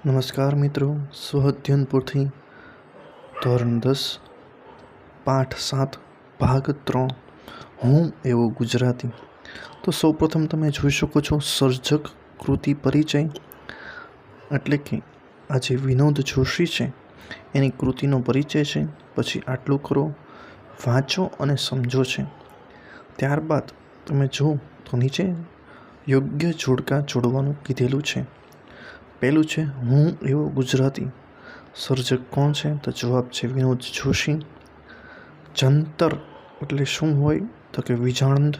નમસ્કાર મિત્રો, સ્વઅધ્યયનપુરથી ધોરણ 10 પાઠ 7 ભાગ 3 હું એવો ગુજરાતી. તો સૌપ્રથમ તમે જોઈ શકો છો સર્જક કૃતિ પરિચય, એટલે કે આ જે વિનોદ જોશી છે એની કૃતિનો પરિચય છે. પછી આટલું કરો, વાંચો અને સમજો છે. ત્યારબાદ તમે જુઓ તો નીચે યોગ્ય જોડકા જોડવાનું કીધેલું છે. પહેલું છે હું એવો ગુજરાતી. સર્જક કોણ છે? તો જવાબ છે વિનોદ જોશી. જંતર એટલે શું હોય? તો કે વિજાણંદ.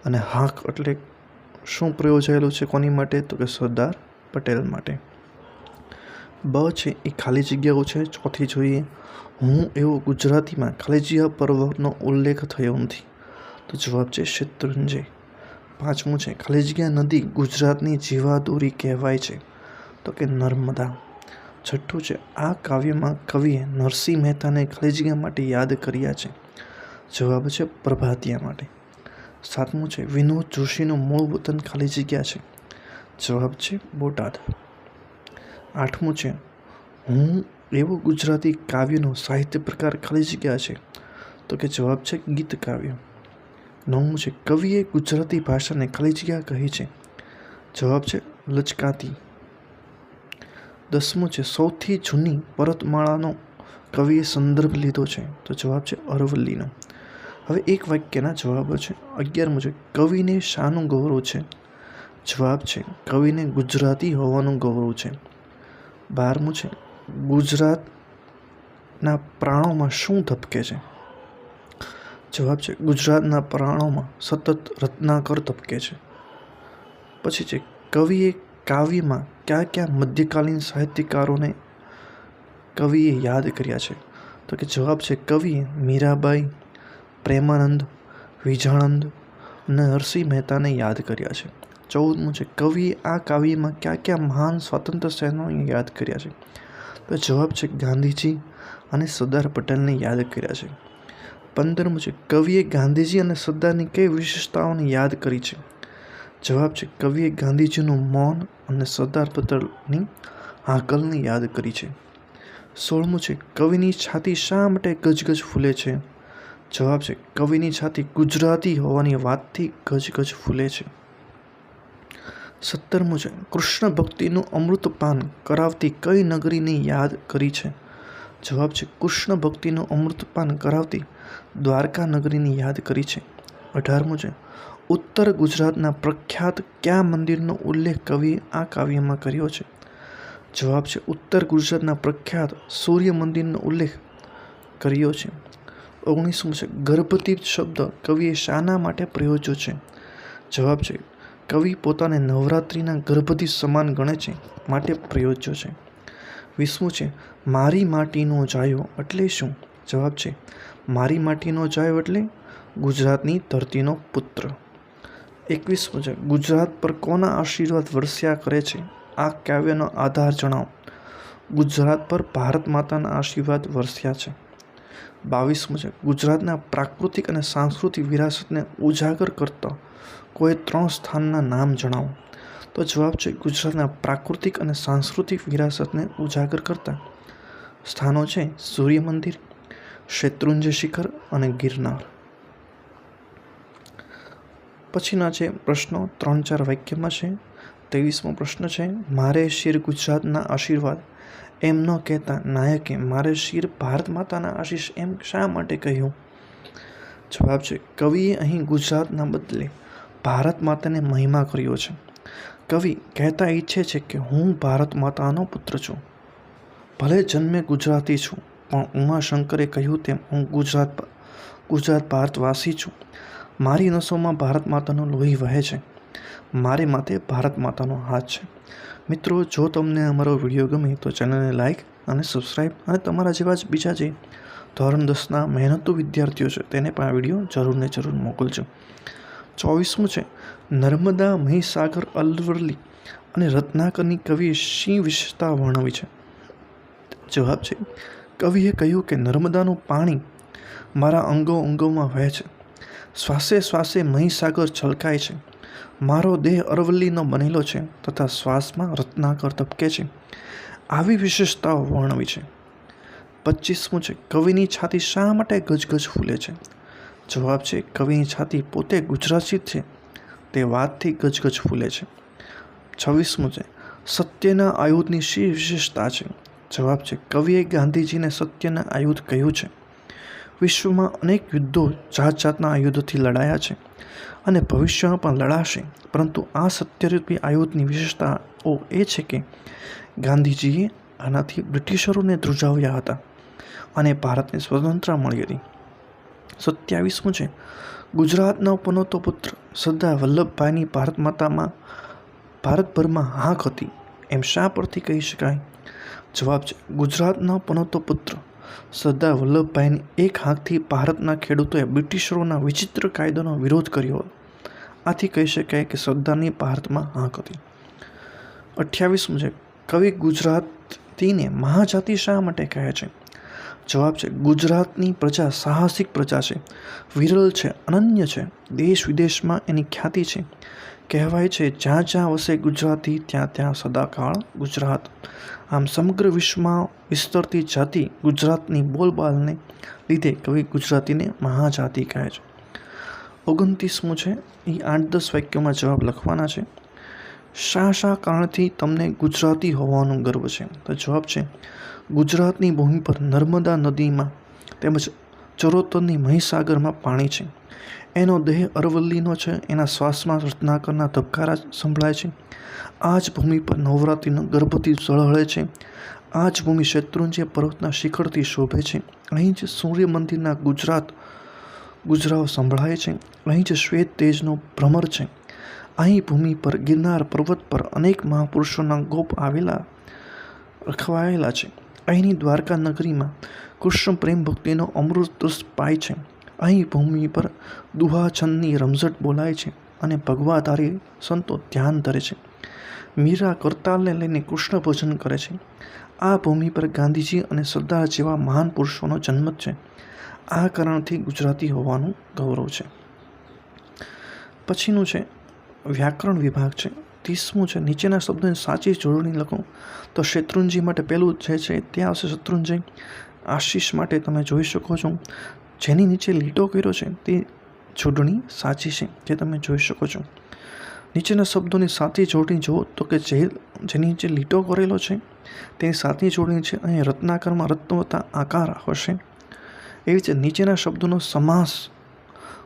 અને હાક એટલે શું પ્રયોજાયેલું છે કોની માટે? તો કે સરદાર પટેલ માટે. બ છે એ ખાલી જગ્યાઓ છે. ચોથી જોઈએ, હું એવો ગુજરાતીમાં ખાલી જગ્યા પર્વનો ઉલ્લેખ થયો નથી. તો જવાબ છે શેત્રુંજય. પાંચમું છે ખાલી જગ્યા નદી ગુજરાતની જીવાદોરી કહેવાય છે. તો કે નર્મદા. છઠ્ઠું છે આ કાવ્યમાં કવિએ નરસિંહ મહેતાને ખાલી જગ્યા માટે યાદ કર્યા છે. જવાબ છે પ્રભાતિયા માટે. સાતમું છે વિનોદ જોશીનું મૂળ વતન ખાલી જગ્યા છે. જવાબ છે બોટાદ. આઠમું છે હું એવું ગુજરાતી કાવ્યનો સાહિત્ય પ્રકાર ખાલી જગ્યા છે. તો કે જવાબ છે ગીત કાવ્ય. નવમું છે કવિએ ગુજરાતી ભાષાને ખાલી જગ્યા કહી છે. જવાબ છે લચકાતી. દસમું છે સૌથી જૂની પર્વતમાળાનો કવિએ સંદર્ભ લીધો છે. તો જવાબ છે અરવલ્લીનો. હવે એક વાક્યના જવાબો છે. 11મું છે કવિને શાનું ગૌરવ છે? જવાબ છે કવિને ગુજરાતી હોવાનું ગૌરવ છે. 12મું છે ગુજરાતના પ્રાણોમાં શું ધબકે છે? જવાબ છે ગુજરાતના પ્રાણોમાં સતત રત્નાકર ધબકે છે. પછી છે કવિએ કાવ્યમાં કયા મધ્યકાલીન સાહિત્યકારોને કવિએ યાદ કર્યા છે? તો કે જવાબ છે કવિએ મીરાબાઈ, પ્રેમાનંદ, વિજાણંદ અને નરસિંહ મહેતાને યાદ કર્યા છે. 14મું છે કવિએ આ કાવ્યમાં કયા મહાન સ્વાતંત્ર્ય સેનાનીઓને યાદ કર્યા છે? તો જવાબ છે ગાંધીજી અને સરદાર પટેલને યાદ કર્યા છે. 15મું છે કવિએ ગાંધીજી અને સરદારની કઈ વિશેષતાઓને યાદ કરી છે? જવાબ છે કવિએ ગાંધીજીનું મૌન અને સરદાર પટેલની હાકલને યાદ કરી છે. 16મું છે કવિની છાતી શા માટે ગજગજ ફૂલે છે? જવાબ છે કવિની છાતી ગુજરાતી હોવાની વાતથી ગજગજ ફૂલે છે. 17મું છે કૃષ્ણ ભક્તિનું અમૃતપાન કરાવતી કઈ નગરીને યાદ કરી છે? જવાબ છે કૃષ્ણ ભક્તિનું અમૃતપાન કરાવતી દ્વારકા નગરીને યાદ કરી છે. 18મું છે ઉત્તર ગુજરાતના પ્રખ્યાત કયા મંદિરનો ઉલ્લેખ કવિએ આ કાવ્યમાં કર્યો છે? જવાબ છે ઉત્તર ગુજરાતના પ્રખ્યાત સૂર્ય મંદિરનો ઉલ્લેખ કર્યો છે. 19મું છે ગર્ભવતી શબ્દ કવિએ શાના માટે પ્રયોજ્યો છે? જવાબ છે કવિ પોતાને નવરાત્રિના ગર્ભવતી સમાન ગણે છે માટે પ્રયોજ્યો છે. 20મું છે મારી માટીનો જાયો એટલે શું? જવાબ છે મારી માટીનો જાયો એટલે ગુજરાતની ધરતીનો પુત્ર. 21મું છે ગુજરાત પર કોના આશીર્વાદ વરસ્યા કરે છે? આ કાવ્યનો આધાર જણાવો. ગુજરાત પર ભારત માતાના આશીર્વાદ વરસ્યા છે. 22મું છે ગુજરાતના પ્રાકૃતિક અને સાંસ્કૃતિક વિરાસતને ઉજાગર કરતા કોઈ 3 સ્થાનના નામ જણાવો. તો જવાબ છે ગુજરાતના પ્રાકૃતિક અને સાંસ્કૃતિક વિરાસતને ઉજાગર કરતા સ્થાનો છે સૂર્ય મંદિર, શેત્રુંજય શિખર અને ગિરનાર. પછીના છે પ્રશ્નો 3-4 વાક્યમાં છે. 23મો પ્રશ્ન છે મારે શિર ગુજરાતના આશીર્વાદ એમ ન કહેતા નાયકે મારે શિર ભારત માતાના આશીષ એમ શા માટે કહ્યું? જવાબ છે કવિએ અહીં ગુજરાતના બદલે ભારત માતાને મહિમા કર્યો છે. કવિ કહેતા ઈચ્છે છે કે હું ભારત માતાનો પુત્ર છું. ભલે જન્મે ગુજરાતી છું, પણ ઉમાશંકરે કહ્યું તેમ હું ગુજરાત ભારતવાસી છું. મારી નસોમાં ભારત માતાનું લોહી વહે છે. મારે માથે ભારત માતાનો હાથ છે. મિત્રો, જો તમને અમારો વિડીયો ગમે તો ચેનલને લાઇક અને સબસ્ક્રાઈબ, અને તમારા જેવા જ બીજા જે ધોરણ 10ના મહેનતુ વિદ્યાર્થીઓ છે તેને પણ આ વિડીયો જરૂર મોકલજો. 24મું છે નર્મદા, મહીસાગર, અરવલ્લી અને રત્નાકરની કવિએ શી વિશેષતા વર્ણવી છે? જવાબ છે કવિએ કહ્યું કે નર્મદાનું પાણી મારા અંગોમાં વહે છે. શ્વાસે શ્વાસે મહીસાગર છલકાય છે. મારો દેહ અરવલ્લીનો બનેલો છે તથા શ્વાસમાં રત્નાકર તબકે છે. આવી વિશેષતાઓ વર્ણવી છે. 25મું છે, કવિની છાતી શા માટે ગજગજ ફૂલે છે? જવાબ છે, કવિની છાતી પોતે ગુજરાતી છે, તે વાતથી ગજગજ ફૂલે છે. 26મું છે, સત્યના આયુધની શી વિશેષતા છે? જવાબ છે, કવિએ ગાંધીજીને સત્યના આયુધ કહ્યું છે. વિશ્વમાં અનેક યુદ્ધો જાત જાતના આયુધોથી લડાયા છે અને ભવિષ્યમાં પણ લડાશે, પરંતુ આ સત્યરૂપી આયુધની વિશેષતાઓ એ છે કે ગાંધીજીએ આનાથી બ્રિટિશરોને ધ્રુજાવ્યા હતા અને ભારતને સ્વતંત્રતા મળી હતી. 27મું છે, ગુજરાતનો પનોતો પુત્ર સરદાર વલ્લભભાઈની ભારતભરમાં હાંક હતી, એમ શા પરથી કહી શકાય? જવાબ છે, ગુજરાતનો પનોતો પુત્ર સરદાર વલ્લભભાઈની એક હાંકથી ભારતના ખેડૂતોએ બ્રિટિશરોના વિચિત્ર કાયદાનો વિરોધ કર્યો. આથી કહી શકાય કે સરદારની ભારતમાં હાંક હતી. 28મું છે, કવિ ગુજરાતીને મહાજાતિ શા માટે કહે છે? જવાબ છે, ગુજરાતની પ્રજા સાહસિક પ્રજા છે, વિરલ છે, અનન્ય છે, દેશ વિદેશમાં એની ખ્યાતિ છે. કહેવાય છે, જ્યાં જ્યાં વસે ગુજરાતી ત્યાં ત્યાં સદાકાળ ગુજરાત. આમ સમગ્ર વિશ્વમાં વિસ્તરતી જાતિ ગુજરાતની બોલબાલને લીધે કવિ ગુજરાતીને મહાજાતિ કહે છે. 29મું છે, એ 8-10 વાક્યોમાં જવાબ લખવાના છે. શા કારણથી તમને ગુજરાતી હોવાનો ગર્વ છે? તો જવાબ છે, ગુજરાતની ભૂમિ પર નર્મદા નદીમાં તેમજ ચરોતરની મહીસાગરમાં પાણી છે. એનો દેહ અરવલ્લીનો છે, એના શ્વાસમાં રત્નાકરના ધબકારા સંભળાય છે. આ જ ભૂમિ પર નવરાત્રિનો ગર્ભથી ઝળહળે છે. આ જ ભૂમિ શેત્રુંજય પર્વતના શિખરથી શોભે છે. અહીં જ સૂર્ય મંદિરના ગુજરાઓ સંભળાય છે. અહીં જ શ્વેત તેજનો ભ્રમર છે. અહીં ભૂમિ પર ગિરનાર પર્વત પર અનેક મહાપુરુષોના ગોપ રખવાયેલા છે. અહીંની દ્વારકા નગરીમાં કૃષ્ણ પ્રેમ ભક્તિનો અમૃત રસ પાય છે. અહીં ભૂમિ પર દુહા છંદની રમઝટ બોલાય છે અને ભગવાધારી સંતો ધ્યાન ધરે છે. મીરા કરતાલને લઈને કૃષ્ણ ભજન કરે છે. આ ભૂમિ પર ગાંધીજી અને સરદાર જેવા મહાન પુરુષોનો જન્મ છે. આ કારણથી ગુજરાતી હોવાનું ગૌરવ છે. પછીનું છે વ્યાકરણ વિભાગ છે. 30મું છે, નીચેના શબ્દોની સાચી જોડણી લખો. તો શેત્રુંજી માટે પહેલું જે છે તે આવશે શત્રુંજય. આશીષ માટે તમે જોઈ શકો છો જેની નીચે લીટો કર્યો છે તે જોડણી સાચી છે, જે તમે જોઈ શકો છો. નીચેના શબ્દોની સાચી જોડણી જુઓ તો કે જેની નીચે લીટો કરેલો છે તેની સાચી જોડણી છે અહીં રત્નાકરમાં રત્નવત્તા આકાર હશે. એવી રીતે નીચેના શબ્દોનો સમાસ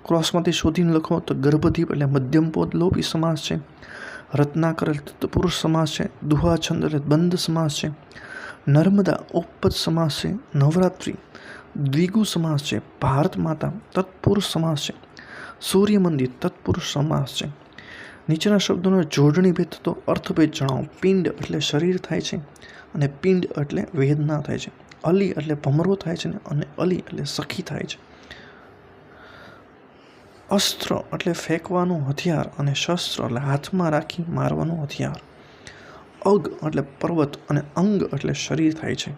ક્રોસમાંથી શોધીને લખો તો ગર્ભદીપ એટલે મધ્યમપદ લોપી સમાસ છે. રત્નાકર એટલે તત્પુરુષ સમાસ છે. દુહાછંદ એટલે બંધ સમાસ છે. નર્મદા ઉપપદ સમાસ છે. નવરાત્રિ દ્વિગુ સમાસ છે. ભારત માતા તત્પુરુષ સમાસ છે. સૂર્ય મંદિર તત્પુરુષ સમાસ છે. નીચેના શબ્દોનો જોડણી ભેદ તો અર્થભેદ જણાવો. પિંડ એટલે શરીર થાય છે અને પિંડ એટલે વેદના થાય છે. અલી એટલે ભમરો થાય છે અને અલી એટલે સખી થાય છે. અસ્ત્ર એટલે ફેંકવાનું હથિયાર અને શસ્ત્ર એટલે હાથમાં રાખી મારવાનું હથિયાર. અગ એટલે પર્વત અને અંગ એટલે શરીર થાય છે.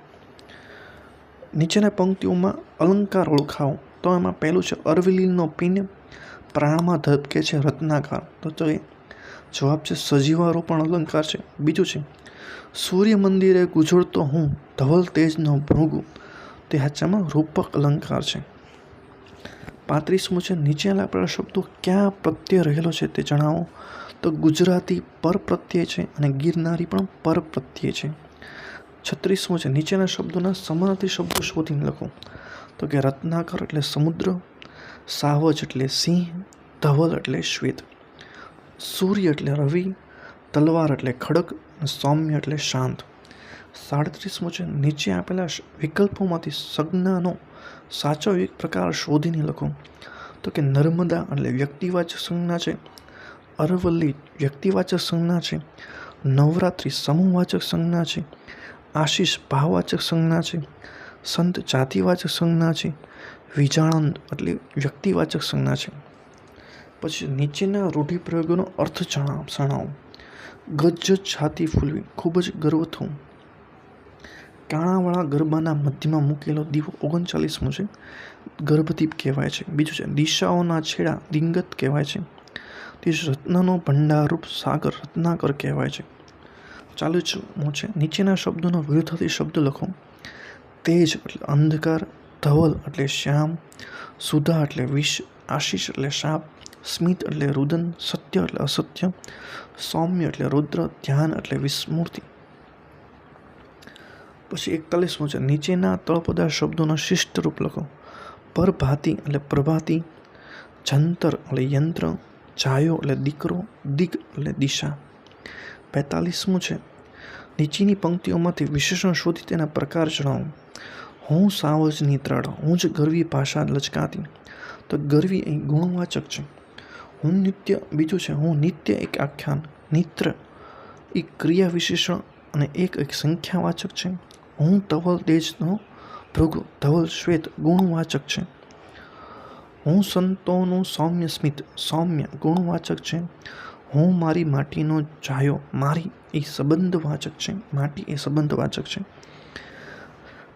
નીચેના પંક્તિઓમાં અલંકાર ઓળખાવો. તો એમાં પહેલું છે અરવલ્લીનો પિંડ પ્રાણમાં ધબકે છે રત્નાકાર. તો એ જવાબ છે સજીવારોપણ અલંકાર છે. બીજું છે સૂર્ય મંદિરે ગુજરતો હું ધવલ તેજનો ભૃગુ. તે હાચામાં રૂપક અલંકાર છે. 35મું છે નીચે આપેલા શબ્દો ક્યાં પ્રત્યય રહેલો છે તે જણાવો. તો ગુજરાતી પર પ્રત્યય છે અને ગિરનારી પણ પર પ્રત્યય છે. 36મું છે નીચેના શબ્દોના સમાનાર્થી શબ્દો શોધીને લખો. તો કે રત્નાકર એટલે સમુદ્ર, સાવજ એટલે સિંહ, ધવલ એટલે શ્વેત, સૂર્ય એટલે રવિ, તલવાર એટલે ખડગ અને સૌમ્ય એટલે શાંત. 37મું છે નીચે આપેલા વિકલ્પોમાંથી સંજ્ઞાનો સાચો એક પ્રકાર શોધીને લખો. તો કે નર્મદા એટલે વ્યક્તિવાચક સંજ્ઞા છે. અરવલ્લી વ્યક્તિવાચક સંજ્ઞા છે. નવરાત્રિ સમૂહવાચક સંજ્ઞા છે. આશીષ ભાવવાચક સંજ્ઞા છે. સંત જાતિવાચક સંજ્ઞા છે. વિજાણંદ એટલે વ્યક્તિવાચક સંજ્ઞા છે. પછી નીચેના રૂઢિપ્રયોગોનો અર્થ જણાવો. ગજ છાતી ફૂલવી, ખૂબ જ ગર્વ થવું. કાણાવાળા ગરબાના મધ્યમાં મૂકેલો દીવો 39મું છે ગર્ભદીપ કહેવાય છે. બીજું છે દિશાઓના છેડા દિંગત કહેવાય છે. તે જ રત્નનો ભંડારરૂપ સાગર રત્નાકર કહેવાય છે. ચાલુ છે નીચેના શબ્દોનો વિરુદ્ધાર્થી શબ્દ લખો. તેજ એટલે અંધકાર, ધવલ એટલે શ્યામ, સુધા એટલે વિષ, આશીષ એટલે શાપ, સ્મિત એટલે રુદન, સત્ય એટલે અસત્ય, સૌમ્ય એટલે રુદ્ર, ધ્યાન એટલે વિસ્મૃતિ. પછી 41 છે નીચેના તળપદા શબ્દોના શિષ્ટ રૂપ લખો. પરભાતી એટલે પ્રભાતી, જંતર એટલે યંત્ર, જાયો એટલે દીકરો, દિગ એટલે દિશા. 42 છે નીચેની પંક્તિઓમાંથી વિશેષણ શોધી તેના પ્રકાર જણાવો. હું સાવજ નિત્રાળ, હું જ ગરવી ભાષા લચકાતી. તો ગરવી અહીં ગુણવાચક છે. હું નિત્ય, બીજું છે હું નિત્ય એક આખ્યાન, નિત્ર એક ક્રિયા વિશેષણ અને એક સંખ્યાવાચક છે. હું ધવલ તેજનો ભૃગુ, ધવલ શ્વેત ગુણવાચક છે. હું સંતોનું સૌમ્ય સ્મિત, સૌમ્ય ગુણવાચક છે. હું મારી માટીનો જાયો, મારી એ સંબંધવાચક છે, માટી એ સંબંધવાચક છે.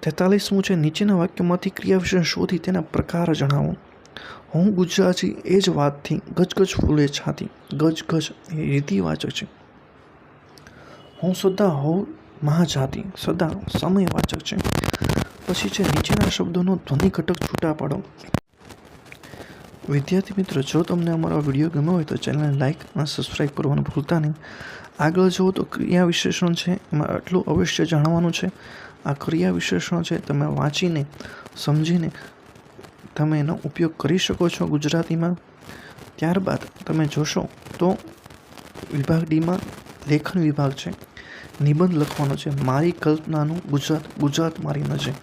43 છે નીચેના વાક્યોમાંથી ક્રિયા વિશેષણ શોધી તેના પ્રકાર જણાવો. હું ગુજરાતી એ જ વાતથી ગજગજ ફૂલે છાતી, ગજગજ એ રીતિવાચક છે. હું સદા હોઉં મહાજાતિ, સદા સમયવાચક છે. પછી છે નીચેના શબ્દોનો ધ્વનિ ઘટક છૂટા પાડો. વિદ્યાર્થી મિત્રો, જો તમને અમારો વિડીયો ગમ્યો હોય તો ચેનલને લાઇક અને સબસ્ક્રાઈબ કરવાનું ભૂલતા નહીં. આગળ જુઓ તો ક્રિયા વિશેષણ છે, એમાં આટલું અવશ્ય જાણવાનું છે. આ ક્રિયા વિશેષણ છે તમે વાંચીને સમજીને તમે એનો ઉપયોગ કરી શકો છો ગુજરાતીમાં. ત્યારબાદ તમે જોશો તો વિભાગ ડીમાં લેખન વિભાગ છે, નિબંધ લખવાનો છે. મારી કલ્પનાનું ગુજરાત, ગુજરાત મારી નજર.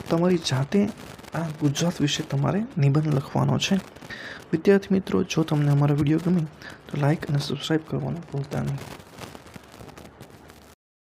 તમારી જાતે આ ગુજરાત વિશે તમારે નિબંધ લખવાનો છે. વિદ્યાર્થી મિત્રો, જો તમને અમારો વિડીયો ગમે તો લાઇક અને સબસ્ક્રાઈબ કરવાનું ભૂલતા નહીં.